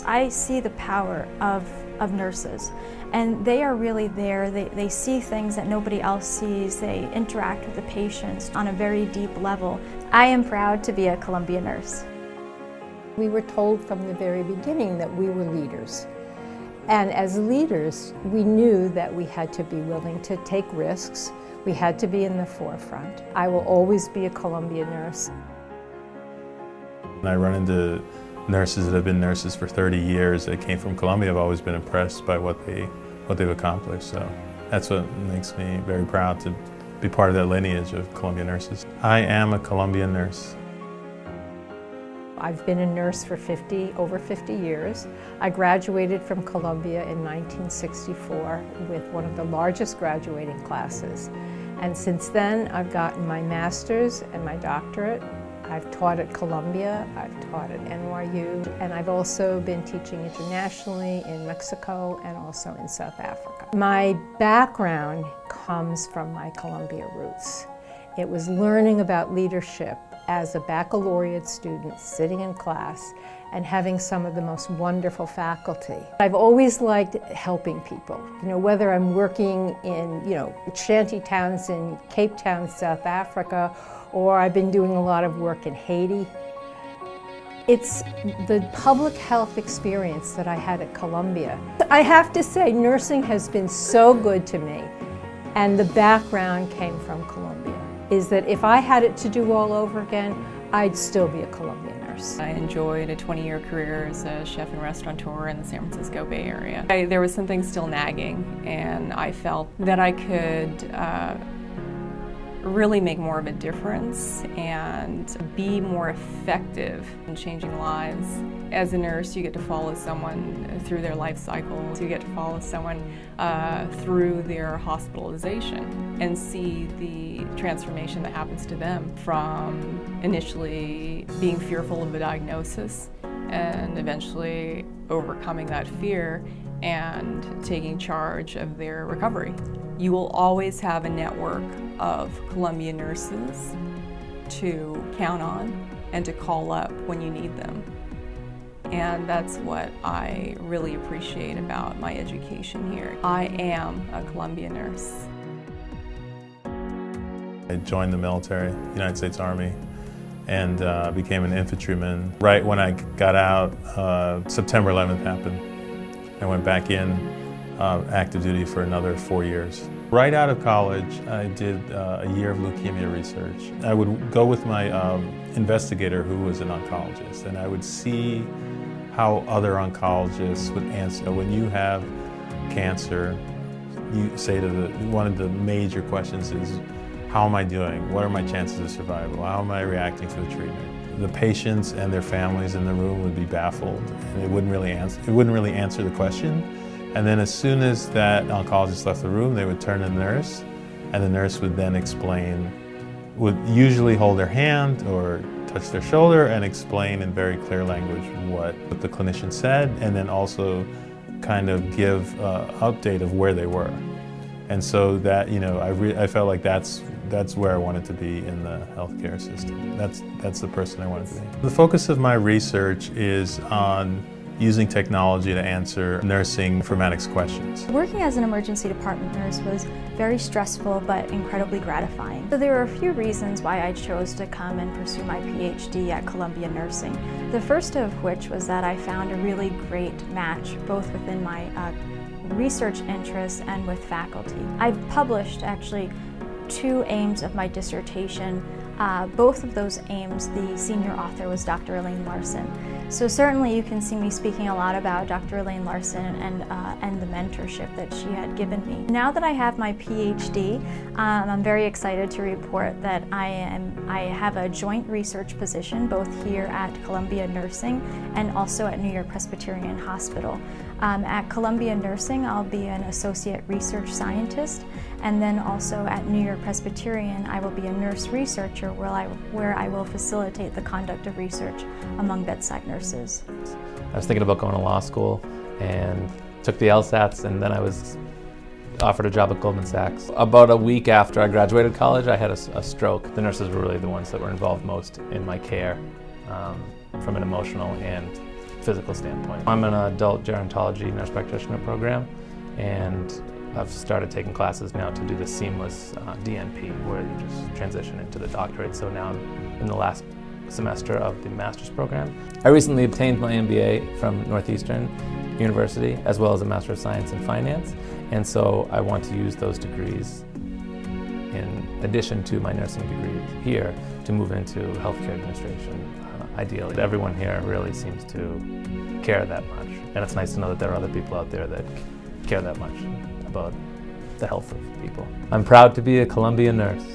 I see the power of nurses, and they are really there. They see things that nobody else sees. They interact with the patients on a very deep level. I am proud to be a Columbia nurse. We were told from the very beginning that we were leaders. And as leaders, we knew that we had to be willing to take risks. We had to be in the forefront. I will always be a Columbia nurse. When I run into nurses that have been nurses for 30 years that came from Columbia, I've always been impressed by what they've accomplished. So that's what makes me very proud to be part of that lineage of Columbia nurses. I am a Columbia nurse. I've been a nurse for over 50 years. I graduated from Columbia in 1964 with one of the largest graduating classes. And since then, I've gotten my master's and my doctorate. I've taught at Columbia, I've taught at NYU, and I've also been teaching internationally in Mexico and also in South Africa. My background comes from my Columbia roots. It was learning about leadership as a baccalaureate student, sitting in class and having some of the most wonderful faculty. I've always liked helping people. Whether I'm working in, shanty towns in Cape Town, South Africa, or I've been doing a lot of work in Haiti. It's the public health experience that I had at Columbia. I have to say, nursing has been so good to me, and the background came from Columbia. Is that if I had it to do all over again, I'd still be a Columbia nurse. I enjoyed a 20-year career as a chef and restaurateur in the San Francisco Bay Area. There was something still nagging, and I felt that I could really make more of a difference and be more effective in changing lives. As a nurse, you get to follow someone through their life cycle. You get to follow someone through their hospitalization and see the transformation that happens to them from initially being fearful of a diagnosis and eventually overcoming that fear and taking charge of their recovery. You will always have a network of Columbia nurses to count on and to call up when you need them. And that's what I really appreciate about my education here. I am a Columbia nurse. I joined the military, United States Army, and became an infantryman. Right when I got out, September 11th happened. I went back in active duty for another 4 years. Right out of college, I did a year of leukemia research. I would go with my investigator who was an oncologist, and I would see how other oncologists would answer. When you have cancer, you say to one of the major questions is, how am I doing? What are my chances of survival? How am I reacting to the treatment? The patients and their families in the room would be baffled, and it wouldn't really answer the question. And then as soon as that oncologist left the room, they would turn to the nurse, and the nurse would then explain, would usually hold their hand or touch their shoulder and explain in very clear language what the clinician said, and then also kind of give an update of where they were. And so that, I felt like that's where I wanted to be in the healthcare system. That's the person I wanted to be. The focus of my research is on using technology to answer nursing informatics questions. Working as an emergency department nurse was very stressful but incredibly gratifying. So there were a few reasons why I chose to come and pursue my PhD at Columbia Nursing. The first of which was that I found a really great match both within my research interests and with faculty. I've published actually 2 aims of my dissertation. Both of those aims, the senior author was Dr. Elaine Larson. So certainly you can see me speaking a lot about Dr. Elaine Larson and the mentorship that she had given me. Now that I have my PhD, I'm very excited to report that I have a joint research position both here at Columbia Nursing and also at New York Presbyterian Hospital. At Columbia Nursing, I'll be an associate research scientist, and then also at New York Presbyterian, I will be a nurse researcher where I will facilitate the conduct of research among bedside nurses. I was thinking about going to law school and took the LSATs, and then I was offered a job at Goldman Sachs. About a week after I graduated college, I had a stroke. The nurses were really the ones that were involved most in my care, from an emotional and physical standpoint. I'm in an adult gerontology nurse practitioner program, and I've started taking classes now to do the seamless DNP, where you just transition into the doctorate. So now I'm in the last semester of the master's program. I recently obtained my MBA from Northeastern University, as well as a Master of Science in Finance, and so I want to use those degrees in addition to my nursing degree here to move into healthcare administration, ideally. Everyone here really seems to care that much, and it's nice to know that there are other people out there that care that much about the health of people. I'm proud to be a Columbia nurse.